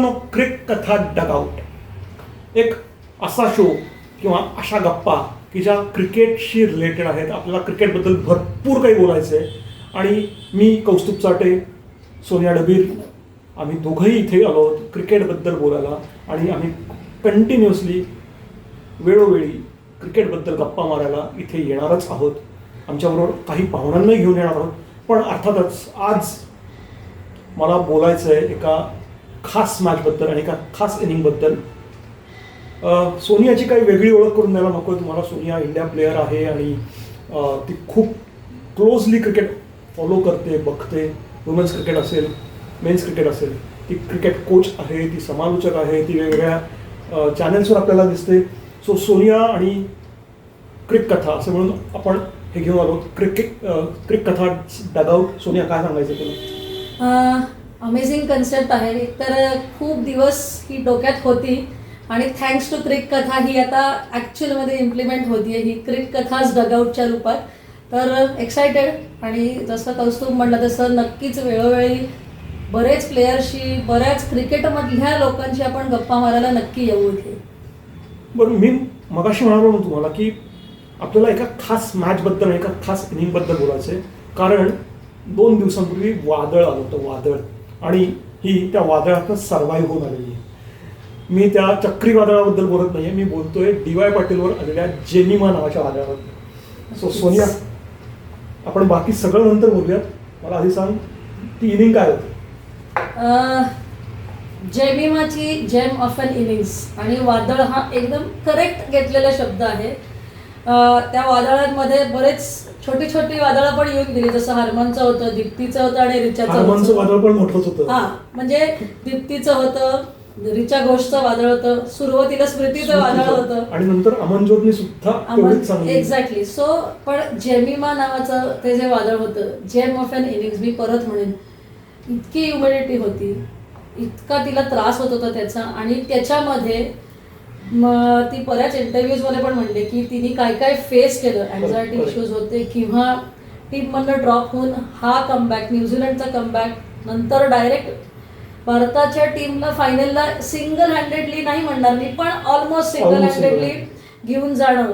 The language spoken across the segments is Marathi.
मित्रांनो, क्रिक कथा डगआउट एक असा शो किंवा अशा गप्पा की ज्या क्रिकेटशी रिलेटेड आहेत. आपल्याला क्रिकेटबद्दल भरपूर काही बोलायचं आहे आणि मी कौस्तुभ चाटे, सोनिया डबीर, आम्ही दोघंही इथे आलो आहोत क्रिकेटबद्दल बोलायला. आणि आम्ही कंटिन्युअसली वेळोवेळी क्रिकेटबद्दल गप्पा मारायला इथे येणारच आहोत. आमच्याबरोबर काही पाहुण्यांनाही घेऊन येणार आहोत. पण अर्थातच आज मला बोलायचं आहे एका खास मॅचबद्दल आणि एका खास इनिंगबद्दल. सोनियाची काही वेगळी ओळख करून द्यायला नको आहे तुम्हाला. सोनिया इंडिया प्लेअर आहे आणि ती खूप क्लोजली क्रिकेट फॉलो करते, बघते. वुमेन्स क्रिकेट असेल, मेन्स क्रिकेट असेल. ती क्रिकेट कोच आहे, ती समालोचक आहे, ती वेगवेगळ्या चॅनल्सवर आपल्याला दिसते. सो सोनिया आणि क्रिक कथा असं म्हणून आपण हे घेऊन आलो. क्रिक कथा डगआउट. सोनिया, काय सांगायचं तुला? अमेझिंग कन्सेप्ट आहे. तर खूप दिवस ही डोक्यात होती आणि थँक्स टू क्रिक कथा ही आता ॲक्च्युअलमध्ये इम्प्लिमेंट होतीये, ही क्रिक कथाच डगआउटच्या रूपात. तर एक्सायटेड. आणि जसं कौस्तुभ म्हटलं तसं नक्कीच वेळोवेळी बरेच प्लेयरशी, बऱ्याच क्रिकेटमधल्या लोकांशी आपण गप्पा मारायला नक्की येऊ इथे. बरं, मी मगाशी म्हणालो ना तुम्हाला की आपल्याला एका खास मॅचबद्दल, एका खास इनिंगबद्दल बोलायचं आहे. कारण 2 दिवसांपूर्वी वादळ आलं होतं, वादळ. आणि ही त्या वादळातनं सर्वाईव्ह होऊन आलेली आहे. मी त्या चक्रीवादळाबद्दल बोलत नाही आहे, मी बोलतोय DY पाटीलवर आलेल्या जेमिमा नावाच्या वादळाबद्दल. सो सोनिया, आपण बाकी सगळं नंतर बोलूयात. मला आधी सांग, ती इनिंग काय होती? जेमिमाची जेम ऑफ एन इनिंग्स. आणि वादळ हा एकदम करेक्ट घेतलेला शब्द आहे. त्या वादळांमध्ये बरेच छोटी छोटी वादळं पण येऊन गेली. जसं हरमनचं होतं, दीप्तीचं होतं आणि रिचाचं हरमनचं वादळ पण मोठंच होतं. हा, म्हणजे दीप्तीचं होतं, रिचा घोषचं वादळ होतं, सुरुवातीला स्मृतीचं वादळ होतं आणि नंतर अमनजोतने सुद्धा एक्झॅक्टली. सो पण जेमिमा नावाचं ते जे वादळ होतं, जेम ऑफ एन इनिंग्स, मी परत म्हणेन, इतकी ह्युमिडिटी होती, इतका तिला त्रास होत होता त्याचा. आणि त्याच्यामध्ये ती बऱ्याच इंटरव्ह्यूजमध्ये पण म्हणले की तिने काय काय फेस केलं. अँझायटी इश्यूज होते किंवा टीममधनं ड्रॉप होऊन हा कमबॅक, न्यूझीलंडचा कमबॅक, नंतर डायरेक्ट भारताच्या टीमला फायनलला सिंगल हँडेडली नाही म्हणणार मी, पण ऑलमोस्ट सिंगल हँडेडली घेऊन जाणं.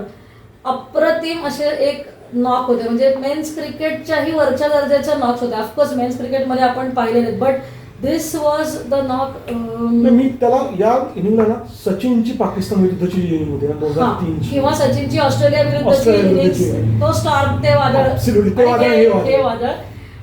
अप्रतिम असे एक नॉक होते. म्हणजे मेन्स क्रिकेटच्याही वरच्या दर्जाच्या नॉक्स होत्या. ऑफकोर्स मेन्स क्रिकेटमध्ये आपण पाहिले नाहीत, but this was the knock. मी त्याला या इनिंगला ना सचिनची पाकिस्तान विरुद्धची इनिंग होती ना 2003 किंवा सचिनची ऑस्ट्रेलिया विरुद्धची इनिंग्स, तो स्टार्म, ते वादळ, हे वादळ.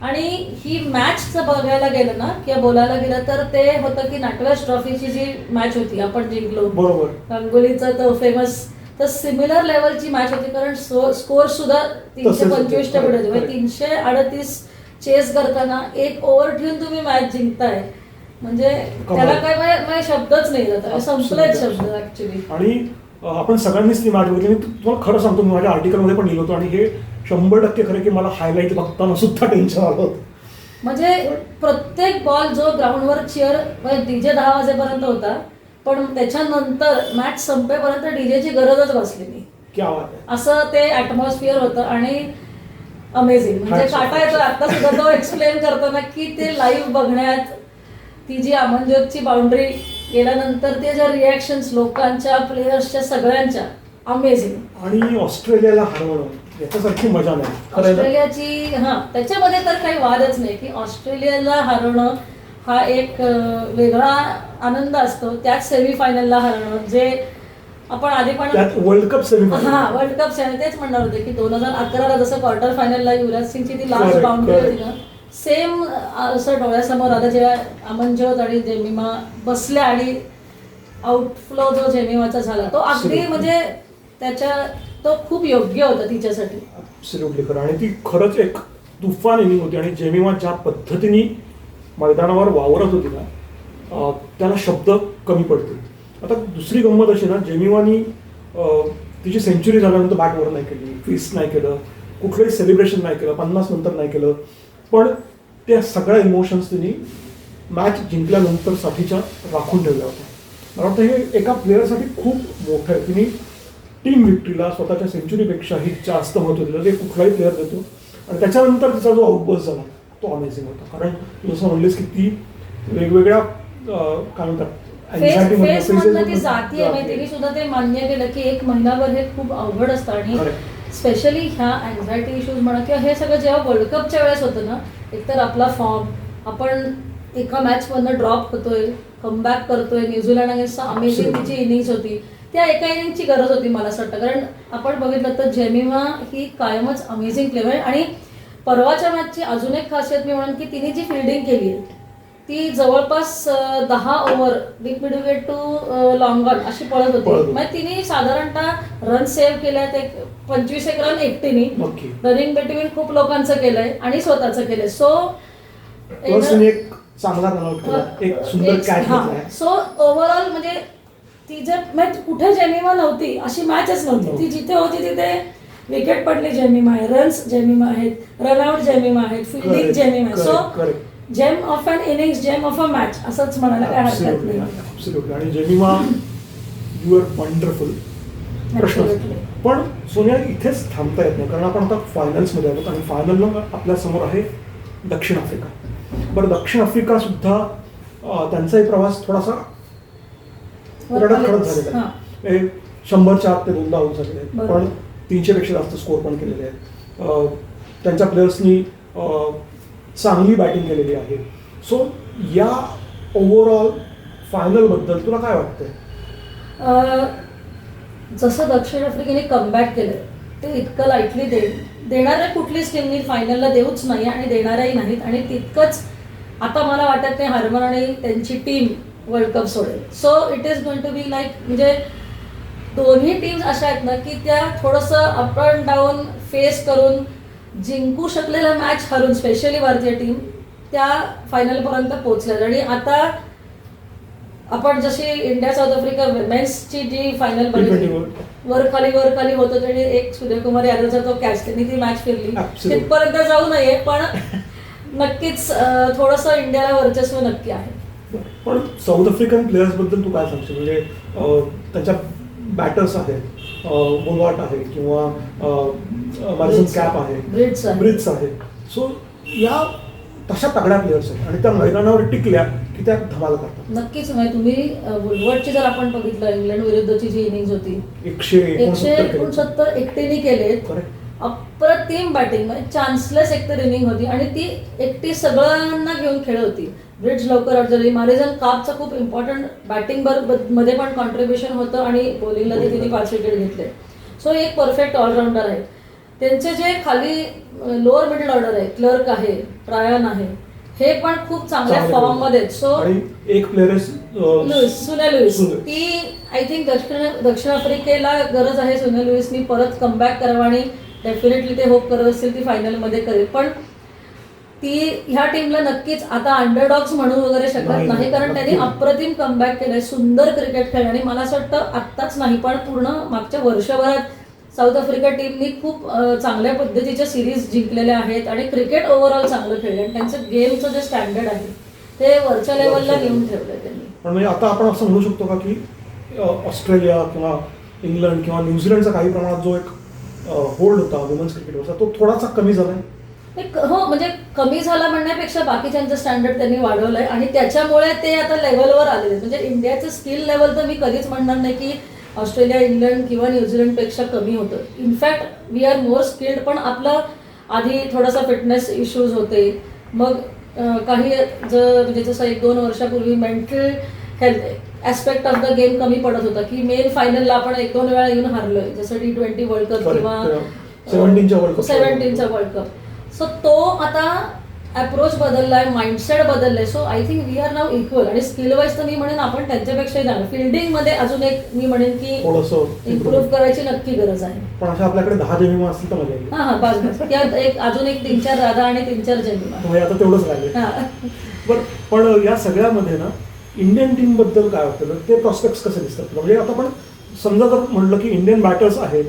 आणि ही मॅच बघायला गेलं ना किंवा बोलायला गेलं तर ते होतं की नटराज ट्रॉफीची जी मॅच होती आपण जिंकलो, बरोबर, गांगुलीचा तो फेमस, तर सिमिलर लेवलची मॅच होती. कारण स्कोर सुद्धा 325 च्या पुढे होते. म्हणजे 338 चेस करताना एक ओव्हर ठेवून तुम्ही मॅच जिंकताय, म्हणजे त्याला काय शब्दच नाही जात, संपलेच शब्द ऍक्च्युली. आणि आपण सगळ्यांनीच ती मॅच बघितली. मी तुम्हाला खरं सांगतो, मी माझ्या आर्टिकलमध्ये पण लिहिलं होतं आणि हे 100% खरं की मला हायलाईट बघताना सुद्धा टेन्शन आलं होतं. म्हणजे प्रत्येक बॉल जो ग्राउंडवर चिअर DJ 10 वाजेपर्यंत होता, पण त्याच्यानंतर मॅच संपेपर्यंत डीजेची गरजच भासली नाही. क्या बात आहे. असं ते ॲटमॉस्फिअर होतं आणि अमेझिंग. म्हणजे काटा येतो आता सुद्धा तो एक्सप्लेन करताना की ते लाईव्ह बघण्यात, ती जी अमनजोतची बाउंड्री गेल्यानंतर ते ज्या रिॲक्शन्स लोकांच्या, प्लेयर्सच्या, सगळ्यांच्या, अमेझिंग. आणि ऑस्ट्रेलियाला हरवणं याच्यासारखी मजा नाही ऑस्ट्रेलियाची. त्याच्यामध्ये तर काही वादच नाही की ऑस्ट्रेलियाला हरवणं हा एक वेगळा आनंद असतो. त्याच सेमीफायनलला हरवणं, जे आपण आधी पण world cup semifinal, world cup semi, तेच म्हणणार होते की 2011ला जसं क्वार्टर फायनलला युवराज सिंगची ती लास्ट बाउंड्री होती ना, सेम असं डोळ्यासमोर आलं जेव्हा अमनजोत आणि जेमिमा बसल्या आणि आउटफ्लो जो जेमिमाचा झाला तो अगदी म्हणजे त्याच्या तो खूप योग्य होता तिच्यासाठी. ॲब्सोल्युटली खरं. आणि ती खरंच एक तुफान इनिंग होती. आणि जेमिमा ज्या पद्धतीने मैदानावर वावरत होती ना, त्याला शब्द कमी पडतील. आता दुसरी गंमत अशी ना, जेमिमानी तिची सेंचुरी झाल्यानंतर बॅटवर नाही केली, फिस्ट नाही केलं, कुठलंही सेलिब्रेशन नाही केलं, 50 नंतर नाही केलं. पण त्या सगळ्या इमोशन्स तिने मॅच जिंकल्यानंतर साठीच्या राखून ठेवल्या होत्या. मला वाटतं हे एका प्लेअरसाठी खूप मोठं आहे. तिने टीम विक्ट्रीला स्वतःच्या सेंचुरीपेक्षाही जास्त महत्त्व दिलं, ते कुठलाही प्लेअर देतो. आणि त्याच्यानंतर तिचा जो आउटबर्स्ट झाला तो अमेझिंग होता. कारण तू जसं म्हणलीस की ती वेगवेगळ्या काय म्हणतात फेस मधनं ती जाती आहे माहिती, सुद्धा ते मान्य केलं की एक महिनाभर हे खूप अवघड असतं आणि स्पेशली ह्या अँझायटी इश्यूज म्हणा किंवा हे सगळं जेव्हा वर्ल्ड कपच्या वेळेस होतं ना, एकतर आपला फॉर्म आपण एका मॅच मधनं ड्रॉप होतोय, कमबॅक करतोय, न्यूझीलंड अगेन्स्ट अमेझिंग तिची इनिंग्स होती, त्या एका इनिंगची गरज होती मला असं वाटतं. कारण आपण बघितलं तर जेमिमा ही कायमच अमेझिंग प्लेअर आहे आणि परवाच्या मॅचची अजून एक खासियत मी म्हणेन की तिने जी फिल्डिंग केली आहे ती जवळपास 10 over big mid wicket too long on अशी पळत होती. म्हणजे तिने साधारणतः रन सेव्ह केल्यात, एक 25 रन एकटीने, रनिंग बिटवीन खूप लोकांचं केलंय आणि स्वतःचं केलंय. सो चांगला एक सुंदर कॅच. सो ओव्हरऑल म्हणजे ती जर मॅच कुठे जेमिमा नव्हती अशी मॅचच नव्हती, ती जिथे होती तिथे विकेट पडली जेमिमा आहे, रन्स जेमिमा आहेत, रनआउट जेमिमा आहेत, फिल्डिंग जेमिमा आहे. So gem of an innings, gem of a match असंच म्हणायला काय हरकत नाही. आणि जेमिमा यू आर वंडरफुल. प्रश्न पण सोनिया इथेच थांबता येत नाही, कारण आपण आता फायनल्समध्ये आलो आणि फायनलला आपल्या समोर आहे दक्षिण आफ्रिका. बरं, दक्षिण आफ्रिका सुद्धा त्यांचाही प्रवास थोडासा रडत खडत झालेला आहे. 100च्या आत ते 2दा आऊट झालेले आहेत, पण 300 पेक्षा जास्त स्कोर पण केलेले आहेत. त्यांच्या प्लेयर्सनी चांगली बॅटिंग केलेली आहे. सो या ओव्हरऑल फायनलबद्दल तुला काय वाटतंय? जसं दक्षिण आफ्रिकेने कमबॅक केलं ते इतकं लाईटली देणाऱ्या कुठलीच टीमनी फायनलला देऊच नाही आणि देणाऱ्याही नाहीत. आणि तितकंच आता मला वाटत नाही हार्मन आणि त्यांची टीम वर्ल्ड कप सोडेल. So it is going to be like, म्हणजे दोन्ही टीम्स अशा आहेत ना की त्या थोडंसं अप अँड डाऊन फेस करून जिंकू शकलेल्या मॅच हरून, स्पेशली भारतीय टीम त्या फायनलपर्यंत पोहोचल्या. आणि आता आपण जशी इंडिया साऊथ आफ्रिका विमेन्सची जी फायनल बघितली, वर खाली होत होते आणि एक सूर्यकुमार यादवचा तो कॅच, त्यांनी ती मॅच फिरली, तिथपर्यंत जाऊ नये, पण नक्कीच थोडंसं इंडियाला वर्चस्व नक्की आहे. पण साऊथ आफ्रिकन प्लेयर्स बद्दल तू काय सांगशील? म्हणजे त्याच्या बॅटर्स आहेत, बोलवाट आहे किंवा मॅडिसन कॅप आहे, ब्रिट्स आहे. सो या तशा तगड्या प्लेयर्स आहेत आणि त्या मैदानावर टिकल्या की त्या धमाल करतात. नक्कीच. म्हणजे तुम्ही वुलवर्डची जर आपण बघितलं, इंग्लंड विरुद्धची जी इनिंग्स होती 169 एकटीने केलेत, अप्रतिम बॅटिंग, म्हणजे चान्सलेस एकतर इनिंग होती आणि ती एकटी सगळ्यांना घेऊन खेळत होती. ब्रिड्ज लवकर आउट झाली, मॅडिसन कापचं खूप इम्पॉर्टंट बॅटिंग मध्ये पण कॉन्ट्रीब्युशन होतं आणि बॉलिंगला ते तिने 5 विकेट घेतले. सो एक परफेक्ट ऑलराऊंडर आहे. त्यांचे जे खाली लोअर मिडल ऑर्डर आहे, क्लर्क आहे, ट्रायन आहे, हे पण खूप चांगल्या फॉर्म मध्ये. सो एक प्लेअर सुनील लुईस, ती आय थिंक दक्षिण आफ्रिकेला गरज आहे सुनील लुईसनी परत कमबॅक करावं आणि डेफिनेटली ते होप करत असतील ती फायनलमध्ये करेल. पण ती ह्या टीमला नक्कीच आता अंडरडॉग्स म्हणू वगैरे शकत नाही, कारण त्यांनी अप्रतिम कमबॅक केलंय, सुंदर क्रिकेट खेळलं. आणि मला असं वाटतं आत्ताच नाही पण पूर्ण मागच्या वर्षभरात साऊथ आफ्रिका टीमनी खूप चांगल्या पद्धतीच्या सिरीज जिंकलेल्या आहेत आणि क्रिकेट ओव्हरऑल चांगलं खेळलं आणि त्यांचं गेमचं जे स्टँडर्ड आहे ते वरच्या लेवलला नेऊन ठेवलंय त्यांनी. पण म्हणजे आता आपण असं म्हणू शकतो का की ऑस्ट्रेलिया किंवा इंग्लंड किंवा न्यूझीलंडचा काही प्रमाणात जो एक होल्ड होता वुमेन्स क्रिकेटवरचा तो थोडासा कमी झालाय? हो, म्हणजे कमी झाला म्हणण्यापेक्षा बाकीच्यांचं स्टँडर्ड त्यांनी वाढवलंय आणि त्याच्यामुळे ते आता लेवलवर आलेले. म्हणजे इंडियाचं स्किल लेवल तर मी कधीच म्हणणार नाही की ऑस्ट्रेलिया, इंग्लंड किंवा न्यूझीलंडपेक्षा कमी होतं. In fact we are more skilled, पण आपलं आधी थोडासा फिटनेस इश्यूज होते. मग काही म्हणजे जसं 1-2 वर्षापूर्वी mental health aspect of the game कमी पडत होता की मेन फायनलला आपण 1-2 वेळा येऊन हारलोय, जसं T20 वर्ल्ड कप किंवा 17चा वर्ल्ड कप. सो तो आता अप्रोच बदललाय, माइंडसेट बदललाय. So I think we are now equal. आणि स्किल वाईज तर मी म्हणेन आपण त्यांच्यापेक्षाही जाणार. फिल्डिंग मध्ये अजून एक मी म्हणेन की इम्प्रूव्ह करायची नक्की गरज आहे. पण अशा आपल्याकडे 10 जेमिमा असतील तर मजा येईल. हा बस एक अजून एक 3-4 राधा आणि 3-4 जेमिमा, आता तेवढंच राहिले. बरं, पण या सगळ्यामध्ये ना इंडियन टीम बद्दल काय वाटतं? ते प्रॉस्पेक्ट्स कसे दिसतात? म्हणजे आता आपण समजा जर म्हटलं की इंडियन बॅटर्स आहेत,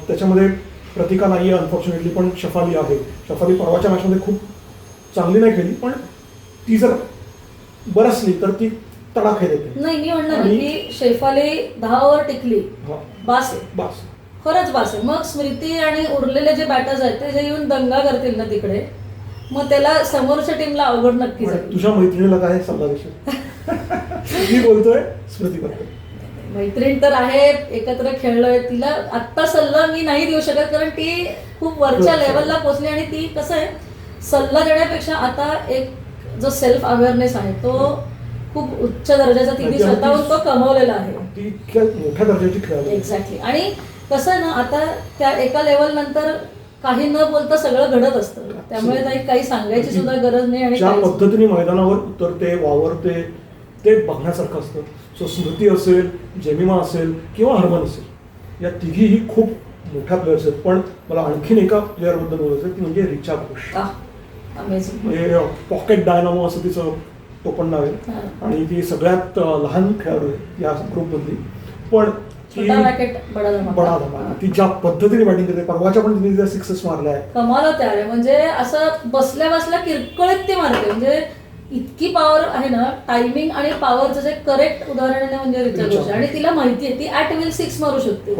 त्याच्यामध्ये प्रतिका नाही आहे अनफॉर्च्युनेटली, पण शफाली आहे. शफाली परवाच्या मॅचमध्ये खूप चांगली नाही खेळली, पण ती जर बरसली तर ती तडाखे देते. नाही, मी म्हणणार की शेफाली 10 ओव्हर टिकली, बास आहे, बास, खरंच बास आहे. मग स्मृती आणि उरलेले जे बॅटर्स आहेत ते जे येऊन दंगा करतील ना तिकडे, मग त्याला समोरच्या टीमला अवघड नक्कीच आहे. तुझ्या मैत्रिणीला काय सल्ला देशील? मी बोलतोय, स्मृती करतोय. मैत्रीण तर आहे, एकत्र खेळलोय. तिला आत्ता सल्ला मी नाही देऊ शकत कारण ती खूप वरच्या लेवलला पोहोचली आणि ती कसं आहे, सल्ला देण्यापेक्षा आता एक जो सेल्फ अवेअरनेस आहे तो खूप उच्च दर्जाचा तिने स्वतःहून तो कमवलेला आहे. ती इतक्या मोठ्या दर्जाची खेळाडू. एक्झॅक्टली. आणि कसं आहे ना, आता त्या एका लेवल नंतर काही न बोलता सगळं घडत असतं, त्यामुळे काही सांगायची सुद्धा गरज नाही. आणि ज्या पद्धतीने मैदानावर उतरते, वावरते, ते बघण्यासारखं असतं. सो स्मृती असेल, जेमिमा असेल किंवा हरमन असेल, या तिघीही खूप मोठ्या प्लेयर्स आहेत. पण मला आणखीन एका प्लेअरबद्दल बोलायचं आहे, ती म्हणजे रिचा घोष. म्हणजे पॉकेट डायनामो असं तिचं टोपण नाव आहे आणि ती सगळ्यात लहान खेळाडू आहे या ग्रुपमधली. पण बडा धमाका. ती ज्या पद्धतीने बॅटिंग करते, परवाच्या पण तिने सिक्सेस मारल्या आहे. कमाल होते अरे. म्हणजे असं बसल्या बसल्या किरकोळीत ते मारते. म्हणजे इतकी पॉवर आहे ना, टायमिंग आणि पॉवरचं जे करेक्ट उदाहरण आहे म्हणजे रिचा घोष. आणि तिला माहिती आहे ती ॲट विल 6 मारू शकते.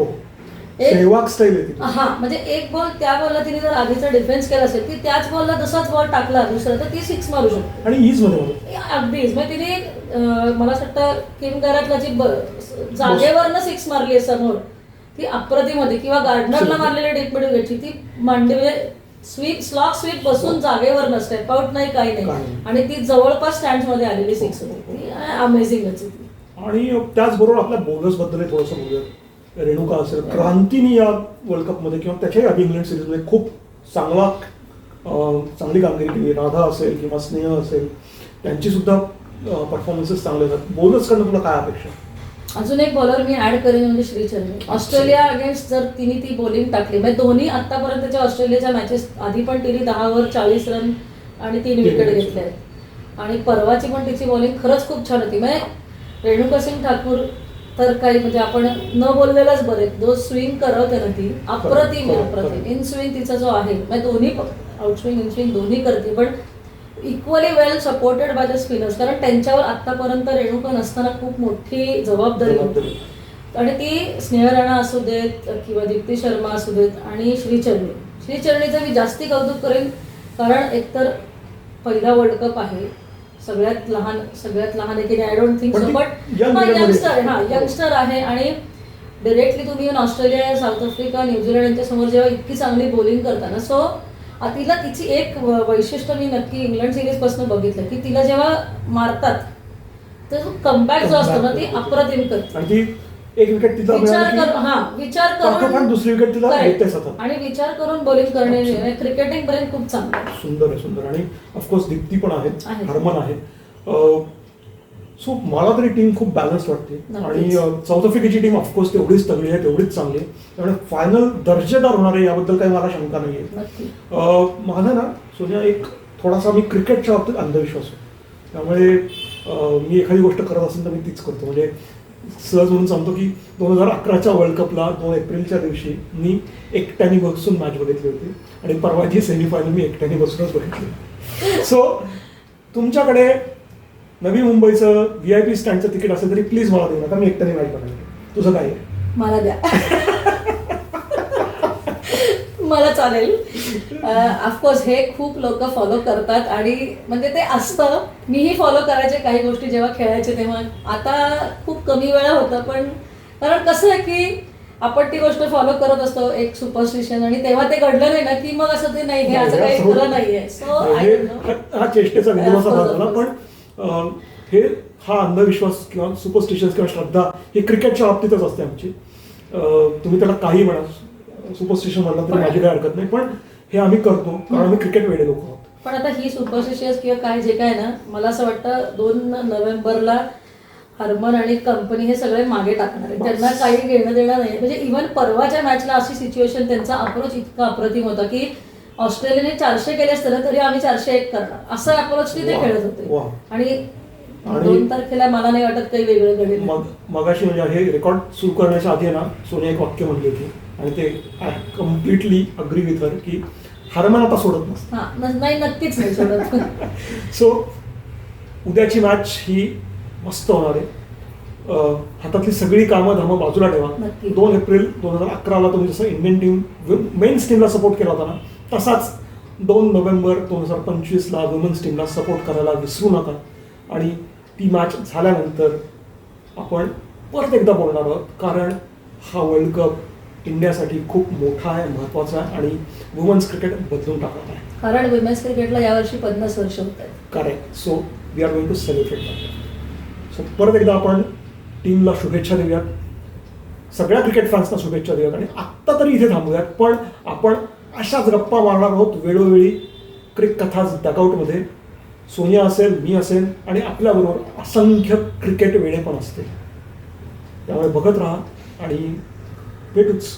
सेहवाग स्टाईल आहे ती. हा, म्हणजे एक बॉल त्या बॉलला तिने जर आधीचा डिफेन्स केला असेल, ती त्याच बॉलला जसाच बॉल टाकला दुसरा तर ती 6 मारू शकते. आणि ईज मध्ये अगदीच. मग तिने मला असं वाटतं किम गॅरेटला जी जागेवरनं 6 मारली आहे समोर, ती अप्रतिम होती. किंवा गार्डनरला मारलेली डीप मिडल घ्यायची ती मांडी, म्हणजे स्वीप स्लॉक स्वीप बसून जागेवर नसते, आउट नाही काही नाही. आणि ती जवळपास स्टँड मध्ये आलेली 6 होती. ती अमेझिंगच होती. आणि त्याचबरोबर आपल्या बॉलर्स बद्दल थोडंसं बोलूया. रेणुका असेल, क्रांतीने या वर्ल्ड कपमध्ये किंवा त्याच्याही आधी इंग्लंड सिरीजमध्ये खूप चांगली कामगिरी केली. राधा असेल किंवा स्नेह असेल, त्यांची सुद्धा परफॉर्मन्सेस चांगले आहेत. बॉलर्सकडनं तुला काय अपेक्षा? अजून एक बॉलर मी ऍड करेन म्हणजे श्रीचरणी. ऑस्ट्रेलिया अगेन्स्ट जर तिने ती बॉलिंग टाकली, म्हणजे दोन्ही आतापर्यंतच्या ऑस्ट्रेलियाच्या मॅचेस आधी पण तिने 10 ओव्हर 40 रन आणि 3 विकेट घेतल्या आहेत. आणि परवाची पण तिची बॉलिंग खरंच खूप छान होती. म्हणजे रेणुका सिंग ठाकूर तर काही म्हणजे आपण न बोललेलाच बरे. जो स्विंग करवते ना ती अप्रतिम अप्रतिम. इन स्विंग तिचा जो आहे, म्हणजे दोन्ही आउट स्विंग इन स्विंग दोन्ही करते, पण equally well supported by the spinners. कारण त्यांच्यावर आतापर्यंत रेणुका नसताना खूप मोठी जबाबदारी होती. आणि ती स्नेह राणा असू देत किंवा दीप्ती शर्मा असू देत आणि श्रीचरणीचं मी जास्ती कौतुक करेन. कारण एकतर पहिला वर्ल्ड कप आहे, सगळ्यात लहान आहे की I don't think so, but youngster आहे. आणि डिरेक्टली तुम्ही ऑस्ट्रेलिया, साऊथ आफ्रिका, न्यूझीलंड यांच्या समोर जेव्हा इतकी चांगली बॉलिंग करताना, सो तिला तिची एक वैशिष्ट्य मी नक्की इंग्लंड सिरीज पासून बघितलं की तिला जेव्हा मारतात तर कमबॅक जो असतो ना ती अप्रतिम करते. एक विकेट तिचा विचार करून दुसरी विकेट तिला आणि विचार करून बॉलिंग करणे. क्रिकेटिंग पर्यंत खूप चांगलं सुंदर आहे. सुंदर. आणि ऑफकोर्स दीप्ती पण आहे, हरमन आहे. सो मला तरी टीम खूप बॅलन्स वाटते. आणि साऊथ आफ्रिकेची टीम ऑफकोर्स तेवढीच तगडी आहे, तेवढीच चांगली आहे. त्यामुळे फायनल दर्जेदार होणार आहे याबद्दल काही मला शंका नाही आहे. माझा ना सोनिया एक थोडासा मी क्रिकेटच्या बाबतीत अंधविश्वास आहे. त्यामुळे मी एखादी गोष्ट करत असेल तर मी तीच करतो. म्हणजे सहज म्हणून सांगतो की 2011च्या वर्ल्ड कपला 2 एप्रिलच्या दिवशी मी एकट्याने बसून मॅच बघितली होती आणि परवाची सेमीफायनल मी एकट्याने बसूनच बघितली. सो तुमच्याकडे नवी मुंबईचं VIP स्टँडचं तिकीट असेल तरी प्लीज मला देऊ नका, मी एकट्याने मॅच बघायला. तुझं काय आहे? मला द्या. मला चालेल. ऑफकोर्स हे खूप लोक फॉलो करतात आणि म्हणजे ते असतं. मीही फॉलो करायचे काही गोष्टी जेव्हा खेळायचे तेव्हा. आता खूप कमी वेळा होतं, पण कारण कसं आहे की आपण ती गोष्ट फॉलो करत असतो एक सुपरस्टिशन, आणि तेव्हा ते घडलं नाही ना की मग असं ते नाही, हे असं काही खरं नाहीये. सो हा चेष्टेचा विनोदाचा भाग झाला. पण हा अंधविश्वास किंवा सुपरस्टिशन्स किंवा श्रद्धा ही क्रिकेटच्या बाबतीतच असते आमची. तुम्ही त्याला काही म्हणा, सुपरस्टिशन म्हणलं तरी माझी काही हरकत नाही, पण हे आम्ही करतो कारण आम्ही क्रिकेट वेडे लोक आहोत. पण आता ही सुपरस्टिशियस किंवा काय जे काय ना, मला असं वाटतं 2 नोव्हेंबरला हरमन आणि कंपनी हे सगळे मागे टाकणार आहे. त्यांना काही घेणं देणं नाही. म्हणजे इव्हन परवाच्या मॅचला अशी सिच्युएशन, त्यांचा अप्रोच इतका अप्रतिम होता की ऑस्ट्रेलियाने 400 केले असते ना तरी आम्ही 401 करणार, असं अप्रोचनी ते खेळत होते. आणि 2 तारखेला मला नाही वाटत काही वेगळं घडेल. मगाशी म्हणजे हे रेकॉर्ड सुरू करण्याच्या आधी ना सोनिया एक वाक्य म्हणली होती आणि ते I completely agree with her की हरमन आता सोडत नसतं. नाही, नक्कीच नाही सोडत. सो उद्याची मॅच ही मस्त होणार आहे. हातातली सगळी कामं धामं बाजूला ठेवा. 2 एप्रिल 2011ला तुम्ही जसं इंडियन टीम मेन्स टीमला सपोर्ट केला होता ना, तसाच 2 नोव्हेंबर 2025ला वुमेन्स टीमला सपोर्ट करायला विसरू नका. आणि ती मॅच झाल्यानंतर आपण परत एकदा बोलणार आहोत, कारण हा वर्ल्ड कप इंडियासाठी खूप मोठा आहे, महत्त्वाचा आहे आणि वुमन्स क्रिकेट बदलून टाकत आहे. कारण विमेन्स क्रिकेटला यावर्षी 50 वर्ष होत आहेत. Correct. So we are going to celebrate that. So परत एकदा आपण टीमला शुभेच्छा देऊयात, सगळ्या क्रिकेट फॅन्सना शुभेच्छा देऊयात आणि आत्ता तरी इथे थांबूयात. पण आपण अशाच गप्पा मारणार आहोत वेळोवेळी क्रिक कथाच डगआउटमध्ये. सोनिया असेल, मी असेल आणि आपल्याबरोबर असंख्य क्रिकेट वेळे पण असतील. त्यामुळे बघत राहा आणि भेटूच.